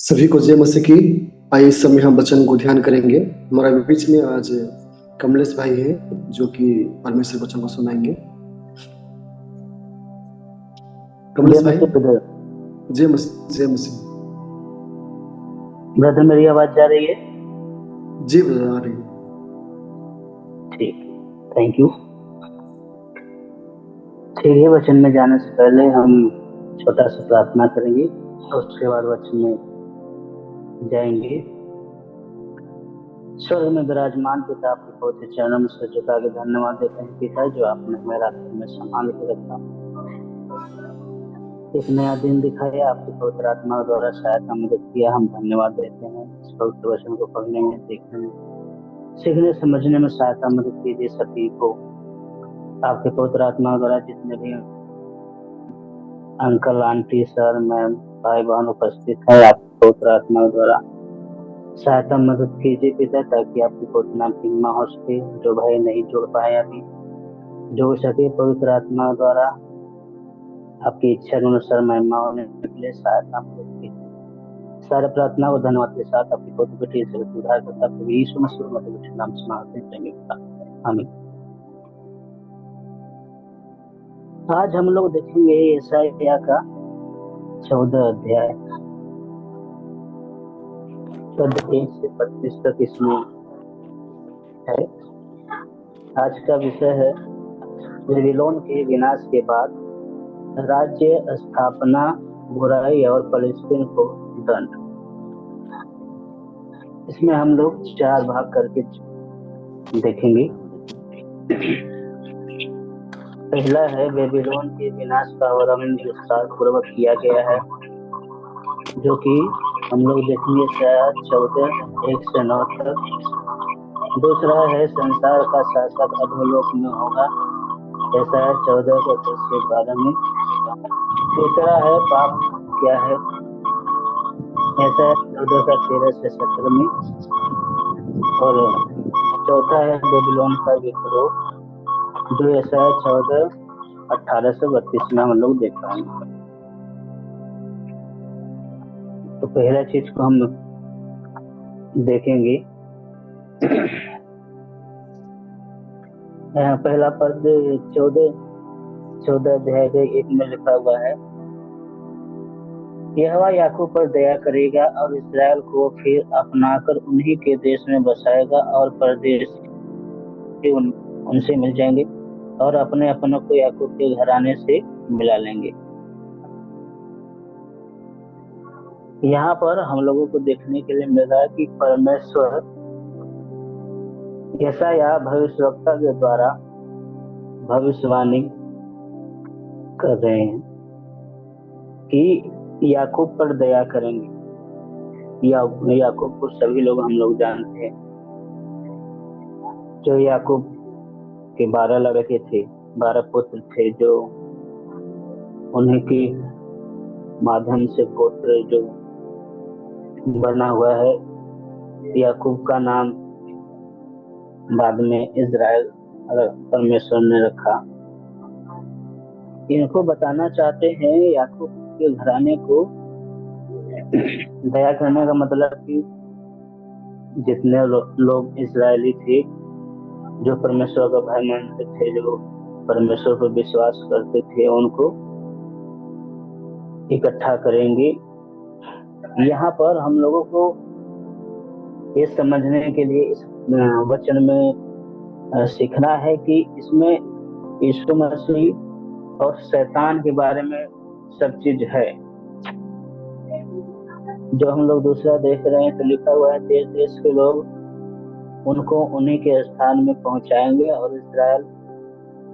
सभी को जय मसीह की। आइए इस समय हम वचन को ध्यान करेंगे। हमारे बीच में आज कमलेश भाई हैं जो कि परमेश्वर वचन को सुनाएंगे। जय कमलेश भाई, मसीह ब्रदर। जय मसीह, जय मसीह। ब्रदर मेरी आवाज जा रही है? जी ब्रदर, आ रही है। ठीक, थैंक यू। ठीक है, वचन में जाने से पहले हम छोटा सा प्रार्थना करेंगे और उसके बाद वचन में जाएंगे। स्वर्ग में विराजमान पिता, आपके पवित्र चरणों में सिर झुका के धन्यवाद देते हैं पिता, जो आपने हमें रात में संभाल के रखा, एक नया दिन दिखाया, आपकी पवित्र आत्मा द्वारा सहायता मदद किया। हम धन्यवाद देते हैं। इस पवित्र वचन को पढ़ने में, देखने में, सीखने समझने में सहायता मदद कीजिए। सभी को आपके पवित्र आत्मा द्वारा, जितने भी अंकल आंटी सर मैम भाई बहन उपस्थित है, आपकी पवित्र आत्मा द्वारा सहायता मदद कीजिए पिता, ताकि आपकी पवित्र नाम की महिमा हो सके। जो भाई नहीं जुड़ पाए अभी, जो सके पवित्र आत्मा द्वारा आपकी इच्छा के अनुसार महिमा होने के लिए सहायता मदद कीजिए। सारे प्रार्थना को धन्यवाद के साथ आपकी पवित्र बेटी से उद्धार करता प्रभु यीशु मसीह के नाम से मांगते हैं, आमीन। आज हम लोग देखेंगे यशायाह का 14 अध्याय, पद 1 से 25 तक इसमें है। आज का विषय है बेबीलोन के विनाश के बाद राज्य स्थापना, बुराई और फलस्तीन को दंड। इसमें हम लोग 4 भाग करके देखेंगे। पहला है बेबीलोन के विनाश का वर्णन विस्तार पूर्वक किया गया है, जो कि हम लोग देखेंगे 14 1 से 9 तक। दूसरा है संसार का शासक अधोलोक में होगा, ऐसा है 14 के 10 से 12 में। तीसरा है पाप क्या है, ऐसा है 14 का 13 से 17 में। और चौथा है बेबीलोन का विद्रोह, जो ऐसा है 14 18 से 32 में हम लोग देख पाएंगे। तो पहला चीज को हम देखेंगे। पहला पद 14 अध्याय के 1 में लिखा हुआ है, यहोवा याकूब पर दया करेगा और इस्राएल को फिर अपनाकर उन्हीं के देश में बसाएगा, और परदेश उनसे मिल जाएंगे और अपने अपनों को याकूब के घराने से मिला लेंगे। यहाँ पर हम लोगों को देखने के लिए मिल रहा है कि परमेश्वर यशायाह भविष्यवक्ता के द्वारा भविष्यवाणी कर रहे हैं कि याकूब पर दया करेंगे। याकूब को सभी लोग हम लोग जानते हैं, जो याकूब के 12 लड़के थे, 12 पुत्र थे, जो उन्हीं के माध्यम से पुत्र जो बना हुआ है। याकूब का नाम बाद में इज़राइल परमेश्वर ने रखा। इनको बताना चाहते हैं याकूब के घराने को दया करने का मतलब कि जितने लोग इजरायली थे, जो परमेश्वर का भय मानते थे, जो परमेश्वर पर विश्वास करते थे, उनको इकट्ठा करेंगे। यहाँ पर हम लोगों को ये समझने के लिए इस वचन में सीखना है कि इसमें यीशु मसीह और शैतान के बारे में सब चीज है। जो हम लोग दूसरा देख रहे हैं तो लिखा हुआ है, देश देश के लोग उनको उन्हीं के स्थान में पहुंचाएंगे और इस्राएल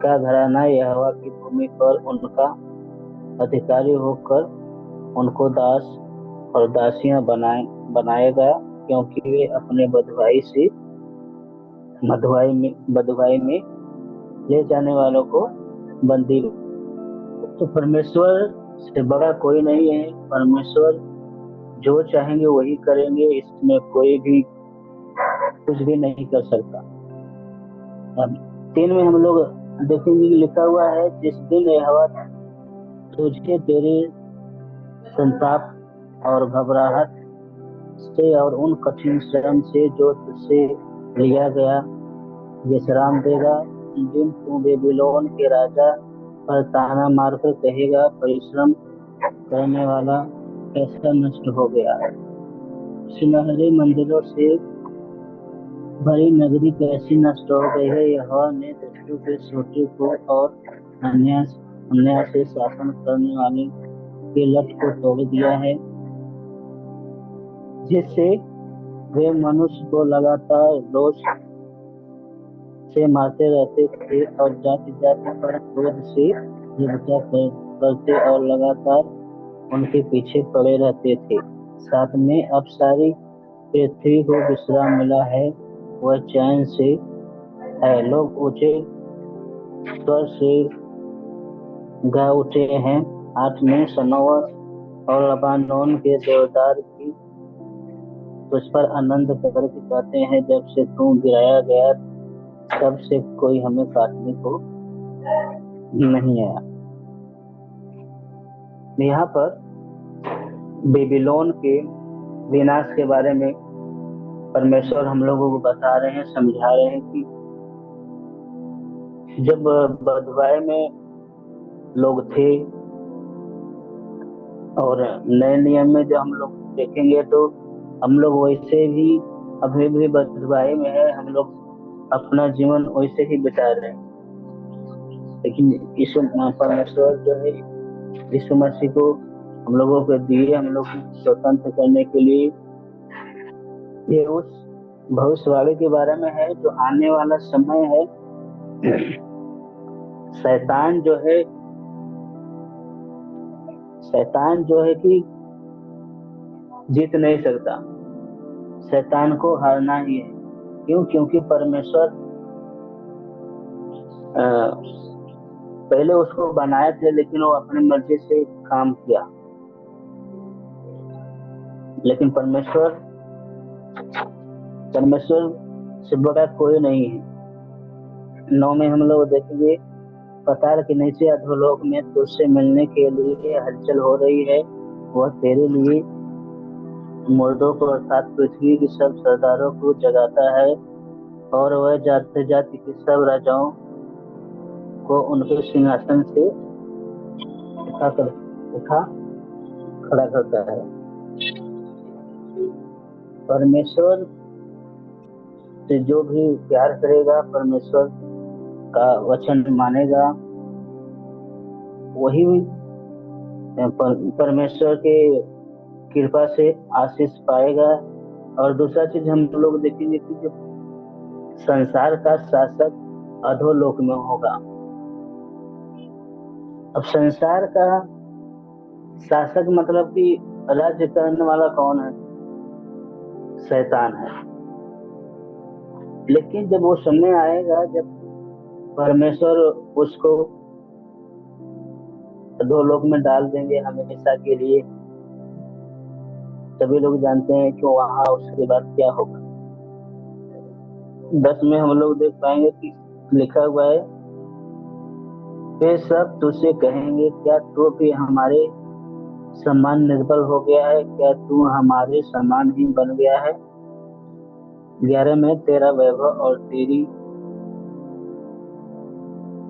का घराना यहोवा की भूमि पर उनका अधिकारी होकर उनको दास और दासियां बनाएगा, क्योंकि वे अपने बंधुआई में ले जाने वालों को बंदी। तो परमेश्वर से बड़ा कोई नहीं है। परमेश्वर जो चाहेंगे वही करेंगे, इसमें कोई भी कुछ भी नहीं कर सकता। अब 3 में हम लोग देखेंगे, लिखा हुआ है, जिस दिन यहोवा तुझे तेरे संताप और घबराहट से और उन कठिन श्रम से जो तुझसे लिया गया विश्राम देगा। उन दिन तू बेबीलोन के राजा पर ताना मारकर कहेगा, परिश्रम करने वाला कैसा नष्ट हो गया, सुनहरे मंदिरों से भरी नगरी कैसी नष्ट हो गई है। यहोवा ने दुष्टों के सोटे को और अन्याय अन्याय से शासन करने वाले के लठ को तोड़ दिया है, जिससे वे मनुष्य को लगातार रोष से मारते रहते थे और जाति जाति पर क्रोध से युद्धता करते और लगातार उनके पीछे पड़े रहते थे। साथ में अब सारी पृथ्वी को विश्राम मिला है, वह चैन से है। लोग ऊंचे स्वर से गा उठे हैं, हाथ में सनोवर और लबानोन के देवदार की तुझ पर आनंद करके कहते हैं, जब से तू गिराया गया तब से कोई हमें काटने को नहीं आया। यहाँ पर बेबीलोन के विनाश के बारे में परमेश्वर हम लोगों को बता रहे हैं, समझा रहे हैं कि जब बदवाई में लोग थे और नए नियम में जब हम लोग देखेंगे तो हम लोग वैसे भी अभी भी बदवाई में है, हम लोग अपना जीवन वैसे ही बिता रहे हैं। लेकिन यीशु परमेश्वर जो है यीशु मसीह को हम लोगों को दिए, हम लोग को स्वतंत्र करने के लिए। ये उस भविष्यवाणी के बारे में है जो आने वाला समय है। शैतान जो है कि जीत नहीं सकता, शैतान को हारना ही है। क्यों? क्योंकि परमेश्वर पहले उसको बनाए थे, लेकिन वो अपनी मर्जी से काम किया। लेकिन परमेश्वर से बड़ा कोई नहीं है। 9 में हम लोग देखेंगे, पताल के नीचे अधोलोक में तुझसे मिलने के लिए हलचल हो रही है। वह तेरे लिए मुर्दों को अर्थात पृथ्वी के सब सरदारों को जगाता है, और वह जाते जाति के सब राजाओं को उनके सिंहासन से उठा खड़ा करता है। परमेश्वर से जो भी प्यार करेगा, परमेश्वर का वचन मानेगा, वही परमेश्वर के कृपा से आशीष पाएगा। और दूसरा चीज हम लोग देखेंगे कि जो संसार का शासक अधोलोक में होगा। अब संसार का शासक मतलब कि राज्य करने वाला कौन है? शैतान है। लेकिन जब वो समय आएगा जब परमेश्वर उसको अधोलोक में डाल देंगे हमेशा के लिए, सभी लोग जानते हैं कि वहां उसके बाद क्या होगा। 10 में हम लोग देख पाएंगे कि लिखा हुआ है, वे सब तुझसे कहेंगे, क्या तू भी हमारे समान निर्बल हो गया है? क्या तू हमारे समान ही बन गया है? 11 में तेरा वैभव और तेरी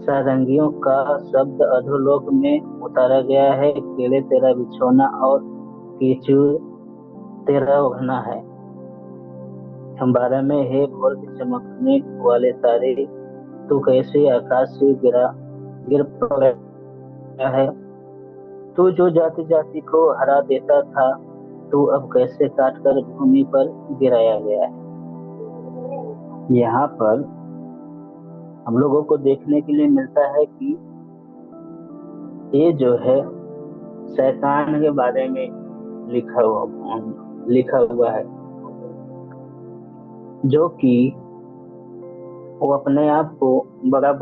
सारंगियों का शब्द अधोलोक में उतारा गया है। केले तेरा बिछौना और कीचड़ तेरा ओढ़ना है। 12 में हे भोर के चमकने वाले तारे, तू कैसे आकाश से गिर पड़ा है? तू जो जाति जाति को हरा देता था, तू अब कैसे काट कर भूमि पर गिराया गया है। यहाँ पर हम लोगों को देखने के लिए मिलता है कि ये जो है शैतान के बारे में लिखा हुआ है, जो कि वो अपने आप को बड़ा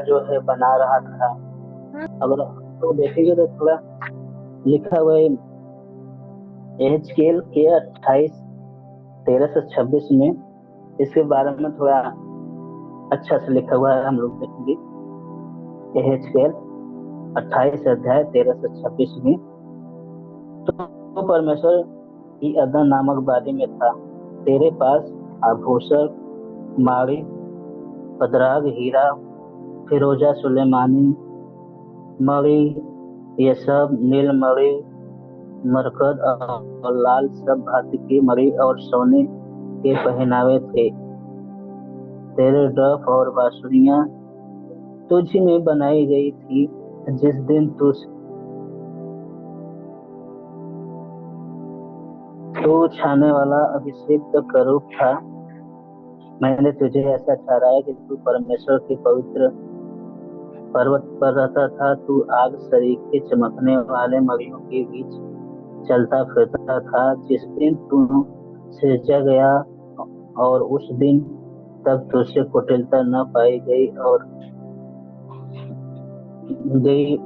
जो है बना रहा था। अगर तो देखेंगे तो थोड़ा लिखा हुआ है एहजकेल के 28:13-26 में, इसके बारे में थोड़ा अच्छा से लिखा हुआ है। हम लोग देखेंगे एहजकेल 28 अध्याय 13 से 26 में। तो परमेश्वर की अदन नामक वादी में था। तेरे पास आभूषण, माड़ी, पदराग, हीरा, फिरोजा, सुलेमानी मणि, ये सब नीलमणि, मरकत और लाल सब भांति की मणि और सोने के पहनावे थे। तेरे डफ और बांसुरियां तुझ में बनाई गई थी। जिस दिन तू छाने वाला अभिषिक्त करूप था, मैंने तुझे ऐसा ठहराया कि तू परमेश्वर के पवित्र पर्वत पर रहता था। तू आग सरीखे चमकने वाले मणियों के बीच चलता फिरता था। जिस दिन तू सृजा गया और उस दिन तक तुझसे कुटिलता न पाई गई,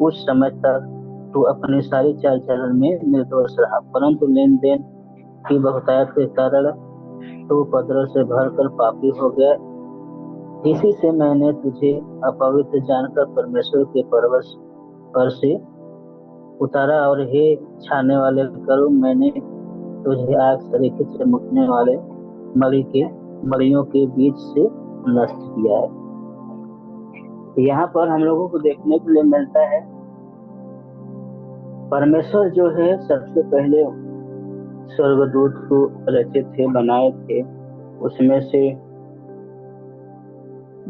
उस समय तक तू अपनी सारी चाल चलन में निर्दोष रहा। परंतु लेन देन की बहुतायत के कारण तू उपद्रव से भरकर पापी हो गया। इसी से मैंने तुझे अपवित्र जानकर परमेश्वर के पर्वत पर से उतारा। और हे छाने वाले करो, मैंने तुझे आग सरीखे चमकने वाले मणियों के बीच से नष्ट किया है। यहाँ पर हम लोगों को देखने के लिए मिलता है, परमेश्वर जो है सबसे पहले स्वर्गदूत को रचे थे, बनाए थे। उसमें से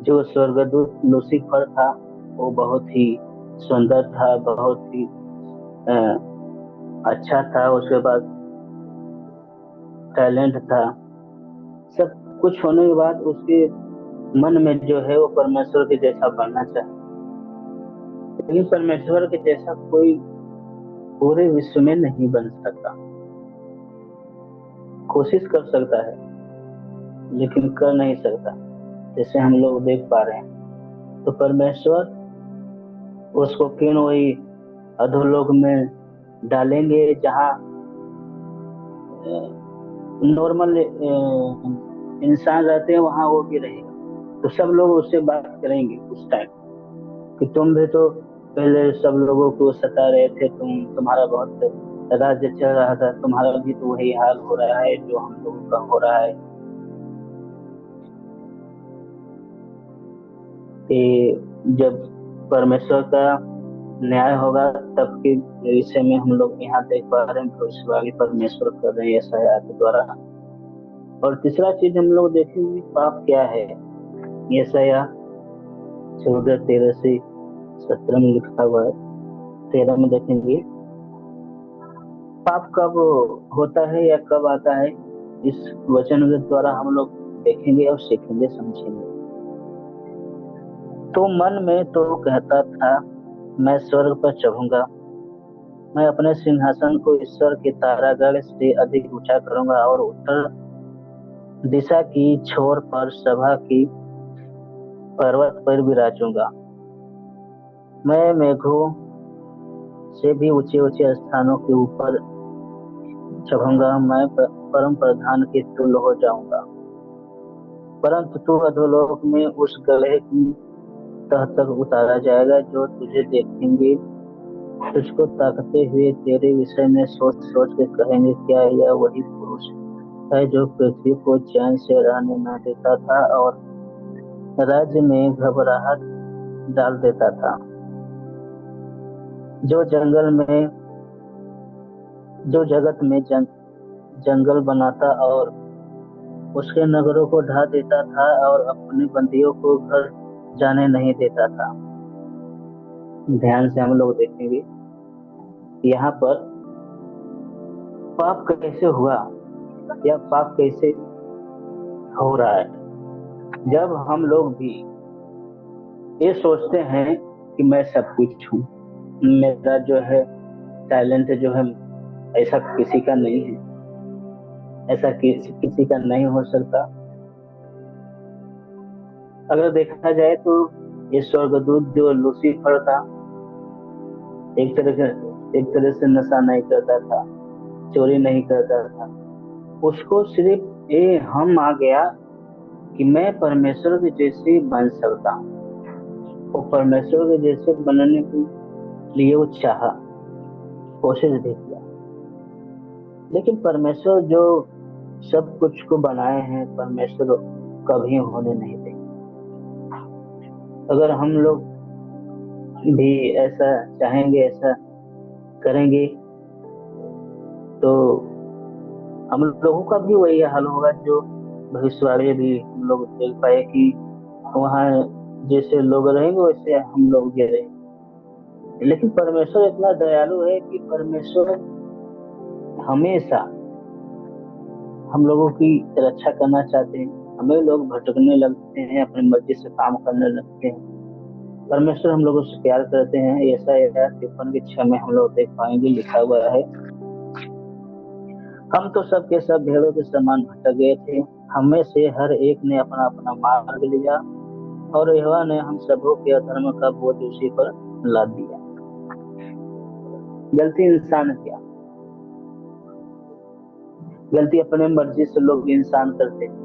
जो स्वर्गदूत लूसीफर था वो बहुत ही सुंदर था, बहुत ही अच्छा था। उसके बाद टैलेंट था। सब कुछ होने के बाद उसके मन में जो है वो परमेश्वर के जैसा बनना चाहे, लेकिन परमेश्वर के जैसा कोई पूरे विश्व में नहीं बन सकता। कोशिश कर सकता है लेकिन कर नहीं सकता, जैसे हम लोग देख पा रहे हैं। तो परमेश्वर उसको फिर वही अधोलोक में डालेंगे, जहाँ नॉर्मल इंसान रहते हैं वहां वो भी रहेगा। तो सब लोग उससे बात करेंगे उस टाइम कि तुम भी तो पहले सब लोगों को सता रहे थे, तुम्हारा बहुत राज्य चल रहा था, तुम्हारा भी तो वही हाल हो रहा है जो हम लोगों का हो रहा है। कि जब परमेश्वर का न्याय होगा तब के विषय में हम लोग यहाँ देख पा रहे हैं, भविष्यवाणी परमेश्वर कर रहे हैं यशायाह के द्वारा। और तीसरा चीज हम लोग देखेंगे, पाप क्या है। यशायाह 14:13 से 17 में लिखा हुआ है। 13 में देखेंगे, पाप कब होता है या कब आता है, इस वचन के द्वारा हम लोग देखेंगे और सीखेंगे, समझेंगे। तो मन में तो कहता था, मैं स्वर्ग पर चढ़ूंगा, मैं अपने सिंहासन को ईश्वर के तारागढ़ से अधिक ऊंचा करूंगा और उत्तर दिशा की छोर पर सभा की पर्वत पर विराजूंगा। मैं मेघों से भी ऊंचे ऊंचे स्थानों के ऊपर चढ़ूंगा, मैं परम प्रधान के तुल्य हो जाऊंगा। परंतु तू अधोलोक में उस गड्ढे की तह तक उतारा जाएगा। जो तुझे देखेंगे तुझको ताकते हुए तेरे विषय में सोच सोच के कहेंगे, क्या यह वही पुरुष है जो पृथ्वी को चैन से रहने न देता था और राज्य में घबराहट डाल देता था। जो जगत में जंगल बनाता और उसके नगरों को ढा देता था और अपने बंदियों को घर जाने नहीं देता था। ध्यान से हम लोग देखेंगे यहाँ पर पाप कैसे हुआ या पाप कैसे हो रहा है। जब हम लोग भी ये सोचते हैं कि मैं सब कुछ हूँ, मेरा जो है टैलेंट जो है ऐसा किसी का नहीं है, ऐसा किसी का नहीं हो सकता। अगर देखा जाए तो ये स्वर्गदूत जो लूसीफर था, एक तरह से नशा नहीं करता था, चोरी नहीं करता था। उसको सिर्फ ये हम आ गया कि मैं परमेश्वर के जैसे बन सकता हूँ। वो परमेश्वर के जैसे बनने के लिए वो चाहा, कोशिश भी किया, लेकिन परमेश्वर जो सब कुछ को बनाए हैं, परमेश्वर कभी होने नहीं देंगे। अगर हम लोग भी ऐसा चाहेंगे, ऐसा करेंगे, तो हम लोगों का भी वही हाल होगा जो भविष्यवाणी भी हम लोग देख पाए कि वहाँ जैसे लोग रहेंगे वैसे हम लोग भी रहेंगे। लेकिन परमेश्वर इतना दयालु है कि परमेश्वर हमेशा हम लोगों की रक्षा करना चाहते हैं। हमें लोग भटकने लगते हैं, अपनी मर्जी से काम करने लगते हैं, परमेश्वर हम लोगों से प्यार करते हैं। ऐसा 53 में हम लोग देख पाएंगे, लिखा हुआ है, हम तो सब के सब भेड़ों के समान भटक गए थे, हमें से हर एक ने अपना अपना मार्ग लिया, और यहोवा ने हम सबों के अधर्म का बोझ उसी पर लाद दिया। गलती इंसान क्या, गलती अपने मर्जी से लोग इंसान करते हैं,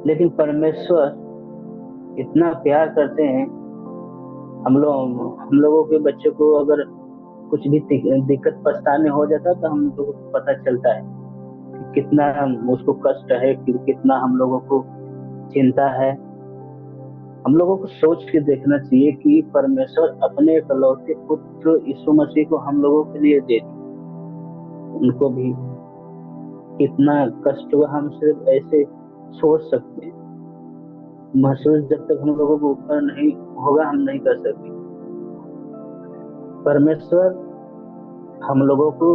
लेकिन परमेश्वर इतना प्यार करते हैं। हम लोगों के बच्चे को अगर कुछ भी दिक्कत परेशानी हो जाता है तो हम लोगों को पता चलता है कि कितना उसको कष्ट है, कि कितना हम लोगों को चिंता है। हम लोगों को सोच के देखना चाहिए कि परमेश्वर अपने इकलौते पुत्र यीशु मसीह को हम लोगों के लिए दे दिए, उनको भी कितना कष्ट हुआ हम सिर्फ ऐसे सोच सकते हैं। महसूस जब तक हम लोगों को ऊपर नहीं होगा हम नहीं कर सकते। परमेश्वर हम लोगों को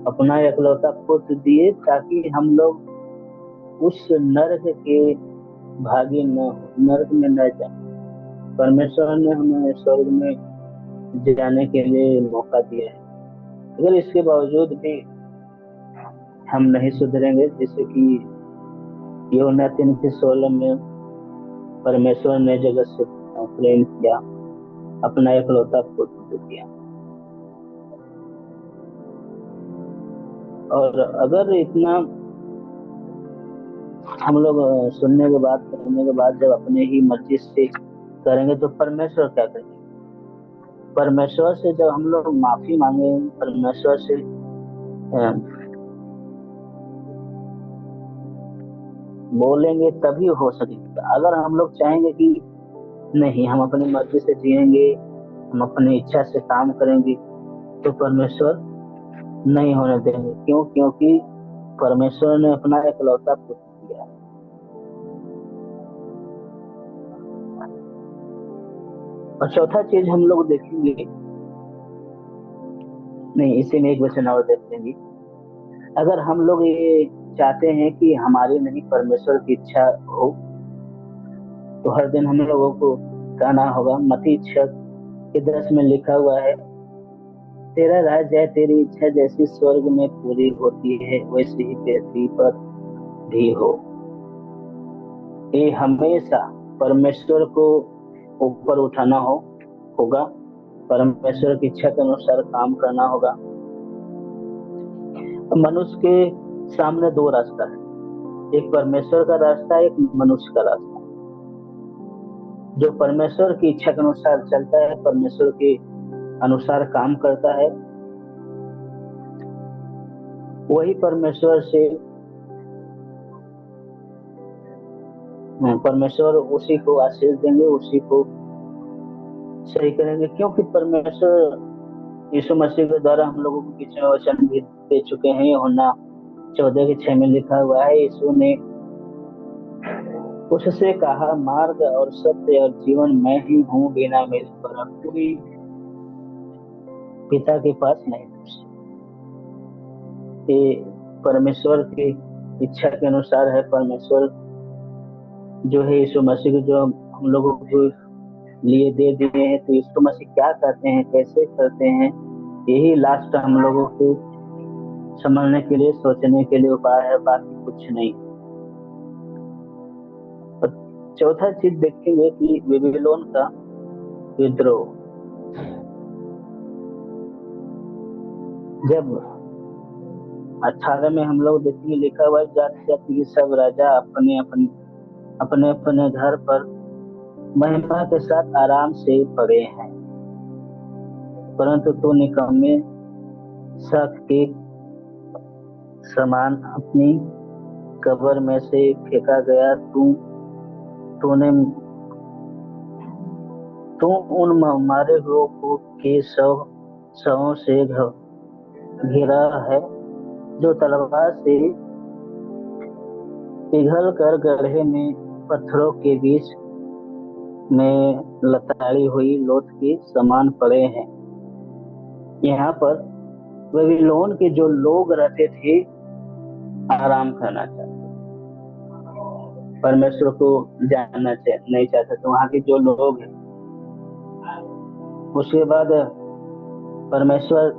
अपना इकलौता पुत्र दिए ताकि हम लोग उस नरक के भागी न हो, नरक में न जाए। परमेश्वर ने हमें स्वर्ग में जाने के लिए मौका दिया है। अगर इसके बावजूद भी हम नहीं सुधरेंगे, जैसे कि यूहन्ना 3:16 में परमेश्वर ने जगत से प्रेम किया, अपना इकलौता पुत्र दिया। और अगर इतना हम लोग सुनने के बाद, करने के बाद जब अपने ही मर्जी से करेंगे तो परमेश्वर क्या करेंगे? परमेश्वर से जब हम लोग माफी मांगेंगे, परमेश्वर से बोलेंगे, तभी हो सकेगा। अगर हम लोग चाहेंगे कि नहीं हम अपनी मर्जी से जिएंगे, हम अपनी इच्छा से काम करेंगे, तो परमेश्वर नहीं होने देंगे। क्यों? क्योंकि परमेश्वर ने अपना इकलौता पुत्र दिया। और चौथा चीज हम लोग देखेंगे, नहीं इसी में एक वचन और देख लेंगे। अगर हम लोग ये चाहते हैं कि हमारी नहीं परमेश्वर की इच्छा हो, तो हर दिन हम लोगों को कहना होगा, मत्ती 6:10 में लिखा हुआ है, तेरा राज है, तेरी इच्छा जैसी स्वर्ग में पूरी होती है वैसी ही पृथ्वी पर भी हो। ये हमेशा परमेश्वर को ऊपर उठाना होगा, परमेश्वर की इच्छा के अनुसार काम करना होगा। मनुष्य के सामने दो रास्ता है, एक परमेश्वर का रास्ता, एक मनुष्य का रास्ता। जो परमेश्वर की इच्छा के अनुसार चलता है, परमेश्वर के अनुसार काम करता है, वही परमेश्वर उसी को आशीष देंगे, उसी को सही करेंगे। क्योंकि परमेश्वर यीशु मसीह के द्वारा हम लोगों को पीछे वचन भी दे चुके हैं। यूहन्ना 14:6 में लिखा हुआ है, यीशु ने उससे कहा, मार्ग और सत्य और जीवन मैं ही हूँ, बिना मेरे द्वारा कोई पिता के पास नहीं जा सकता। ये परमेश्वर की इच्छा के अनुसार है। परमेश्वर जो है यीशु मसीह को जो हम लोगों को लिए दे दिए हैं, तो यीशु मसीह क्या करते हैं, कैसे करते हैं, यही लास्ट हम लोगों को समझने के लिए, सोचने के लिए उपाय है, बाकी कुछ नहीं। चौथा चीज देखेंगे कि बेबीलोन का विद्रोह। जब 18 में हम लोग देखेंगे, लिखा हुआ जाति जाति के सब राजा अपने अपने घर पर महिमा के साथ आराम से पड़े हैं, परंतु तू निकम्मे शक के सामान अपनी कब्र में से फेंका गया। तूने तू उन मारे हुओं को के शवों से घिरा है, जो तलवार से पिघल कर गड्ढे में पत्थरों के बीच में लताड़ी हुई लोथ के समान पड़े हैं। यहाँ पर बेबीलोन के जो लोग रहते थे आराम करना चाहते, परमेश्वर को जानना नहीं चाहते थे, वहां के जो लोग हैं। उसके बाद परमेश्वर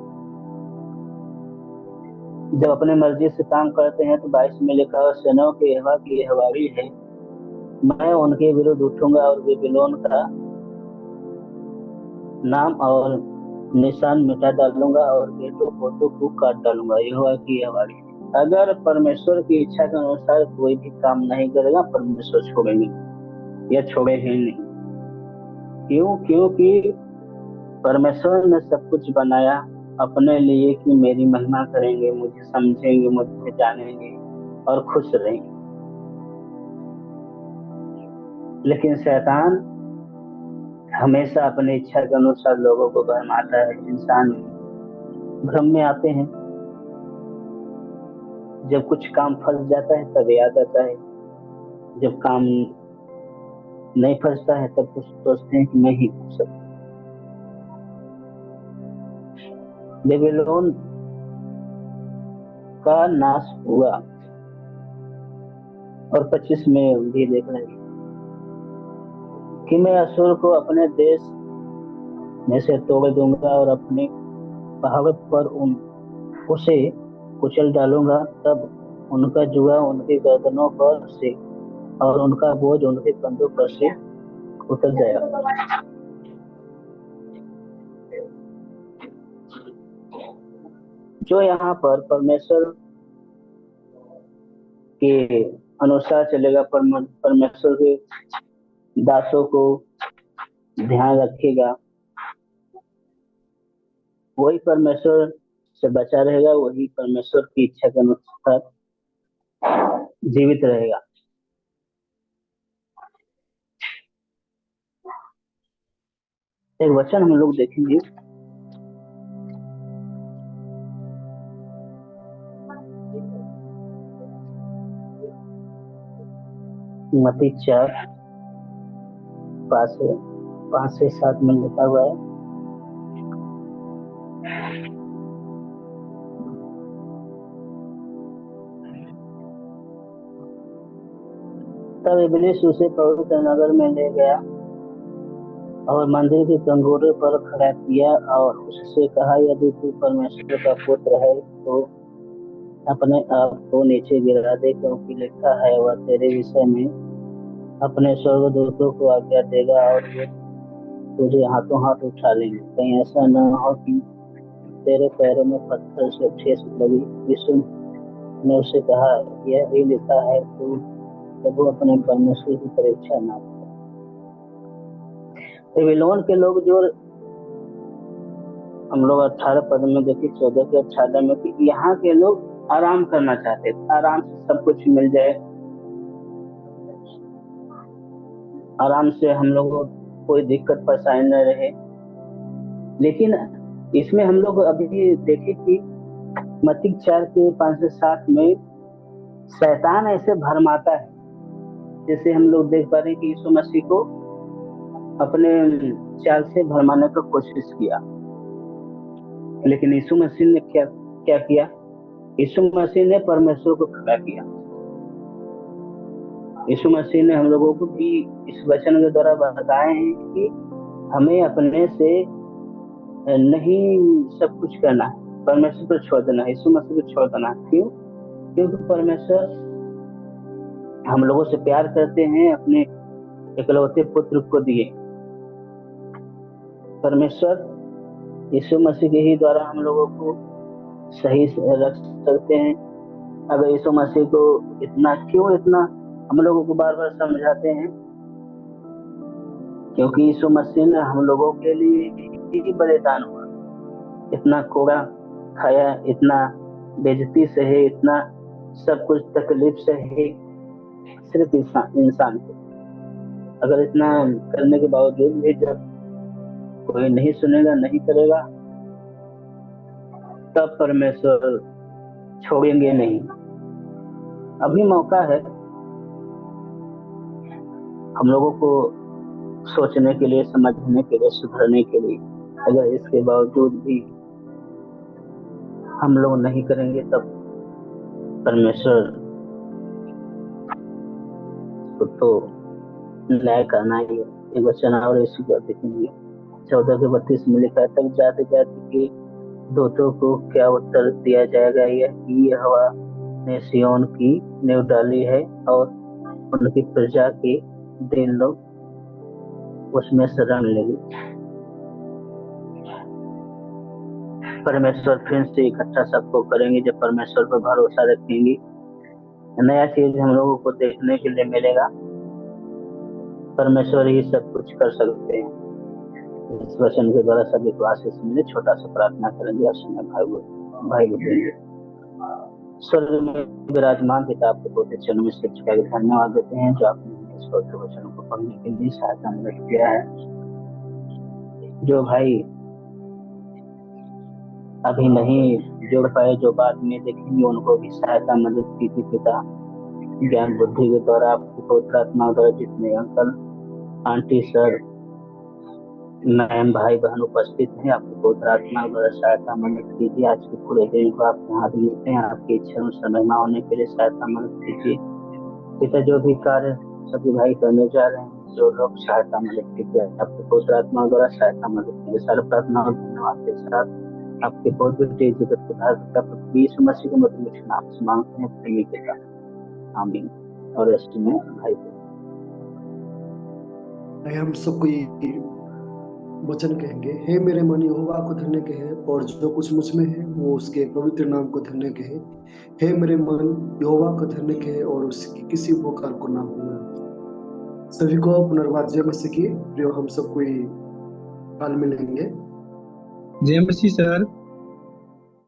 जब अपने मर्जी से काम करते हैं तो 22 में लिखा है, सेनाओं के यहोवा की यह वाणी है, मैं उनके विरुद्ध उठूंगा और बेबीलोन का नाम और निशान मिटा डालूंगा और बेटों पोतों को काट डालूंगा। यहोवा की यह वाणी है। अगर परमेश्वर की इच्छा के अनुसार कोई भी काम नहीं करेगा, परमेश्वर छोड़ेंगे या छोड़े ही नहीं। क्यों? क्योंकि परमेश्वर ने सब कुछ बनाया अपने लिए कि मेरी महिमा करेंगे, मुझे समझेंगे, मुझे जानेंगे और खुश रहेंगे। लेकिन शैतान हमेशा अपनी इच्छा के अनुसार लोगों को भरमाता है। इंसान भ्रम में आते हैं, जब कुछ काम फंस जाता है तब याद आता है, जब काम नहीं फंसता है तब कुछ सोचते हैं कि मैं ही कर सकता। बेबीलोन का नाश हुआ और 25 में भी देख रहे हैं कि मैं असुर को अपने देश में से तोड़ दूंगा और अपने पहाड़ पर उसे कुचल डालूंगा। तब उनका जुआ उनके गर्दनों पर से और उनका बोझ उनके कंधों पर से उतर जाएगा। जो यहाँ पर परमेश्वर के अनुसार चलेगा, परमेश्वर के दासों को ध्यान रखेगा, वही परमेश्वर से बचा रहेगा, वही परमेश्वर की इच्छा के अनुसार जीवित रहेगा। एक वचन हम लोग देखेंगे, मत्ती 4 5 से 7 में लिखा हुआ है, तब इब्लीस उसे पवित्र नगर में ले गया और मंदिर के कंगोरे पर खड़ा किया और उससे कहा, यदि तू परमेश्वर का पुत्र है तो अपने आप को नीचे गिरा दे, क्योंकि लिखा है, वह तेरे विषय में अपने स्वर्गदूतों को आज्ञा देगा और वे तुझे हाथों हाथ उठा लेंगे, कहीं ऐसा न हो कि तेरे पैरों में पत्थर से ठेस लगी। यीशु ने उसे कहा, यह भी लिखा है, तू प्रभु अपने परमेश्वर की परीक्षा न कर। बेबीलोन के लोग, जो हम लोग 18 पद में देखिए, 14 के 18 में, कि यहाँ के लोग आराम करना चाहते थे, आराम से सब कुछ मिल जाए, आराम से हम लोग को कोई दिक्कत परेशानी न रहे। लेकिन इसमें हम लोग अभी देखे कि मत्ती 4 के 5 से 7 में शैतान ऐसे भरमाता है, जैसे हम लोग देख पा रहे हैं कि यीशु मसीह को अपने चाल से भरमाने का कोशिश किया, लेकिन यीशु मसीह ने क्या किया? यीशु मसीह ने परमेश्वर को खड़ा किया। यीशु मसीह ने हम लोगों को भी इस वचन के द्वारा बताए हैं कि हमें अपने से नहीं सब कुछ करना है, परमेश्वर को छोड़ देना है, यीशु मसीह को छोड़ देना है। क्यों? क्योंकि परमेश्वर हम लोगों से प्यार करते हैं, अपने इकलौते पुत्र को दिए। परमेश्वर यीशु मसीह के ही द्वारा हम लोगों को सही रख सकते हैं। अगर यीशु मसीह को इतना हम लोगों को बार बार समझाते हैं, क्योंकि यीशु मसीह ने हम लोगों के लिए ही बलिदान हुआ, इतना कोड़ा खाया, इतना बेइज्जती सहे, इतना सब कुछ तकलीफ सहे, सिर्फ इंसान को। अगर इतना करने के बावजूद भी जब कोई नहीं सुनेगा, नहीं करेगा, तब परमेश्वर छोड़ेंगे नहीं। अभी मौका है हम लोगों को सोचने के लिए, समझने के लिए, सुधरने के लिए। अगर इसके बावजूद भी हम लोग नहीं करेंगे, तब परमेश्वर को तो न्याय करना ही है। एक वचन और इसी को देखेंगे, 14 के 32 में लिखा है, तब जाते जाते के दूतों को क्या उत्तर दिया जाएगा? यह हवा ने सिय्योन की नींव डाली है और उनकी प्रजा के दिन लोग उसमें शरण लेंगे। परमेश्वर फिर से इकट्ठा सबको करेंगे जब परमेश्वर पर भरोसा रखेंगे। नया चीज हम लोगों को देखने के लिए मिलेगा। परमेश्वर ही सब कुछ कर सकते हैं। इस वचन के द्वारा सभी को आशीष मिले। छोटा सा प्रार्थना करेंगे और समय भाई देंगे। स्वर्ग में विराजमान पिता, आपके बहुत चरणों में सिर झुका के धन्यवाद देते हैं जो आपने इस पवित्र वचन को पढ़ने के लिए सहायता मदद किया है। जो भाई अभी नहीं जुड़ पाए, जो बाद में देखेंगे, उनको भी सहायता मदद की थी पिता। ज्ञान बुद्धि के द्वारा आपकी पवित्र आत्मा द्वारा जितने अंकल आंटी सर मैम भाई बहन उपस्थित हैं, आपकी पवित्र आत्मा द्वारा सहायता मदद कीजिए। आज के पूरे दिन को आपके हाथ मिलते हैं, आपकी इच्छा अनुसार महिमा होने के लिए सहायता मदद कीजिए पिता। जो भी कार्य सभी भाई करने जा रहे हैं, जो लोग सहायता मदद कीजिए, आपके पवित्र आत्मा द्वारा सहायता मदद कीजिए। सारे प्रार्थना और धन्यवाद के साथ आपके पवित्र जगत को धारता यीशु मसीह के मधुर नाम से मांगते हैं, प्रेमी पिता, आमीन। और रेस्ट में भाई हम सबको ये वचन कहेंगे, हे मेरे मन यहोवा को धन्य कहे और जो कुछ मुझ में है वो उसके पवित्र नाम को धन्य कहे। हे मेरे मन यहोवा को धन्य कहे और उसकी किसी उपकार को ना भूलना। सभी को पुनर्वाद जय मसीह की। जो हम सबको काल मिलेंगे। जय मसीह सर।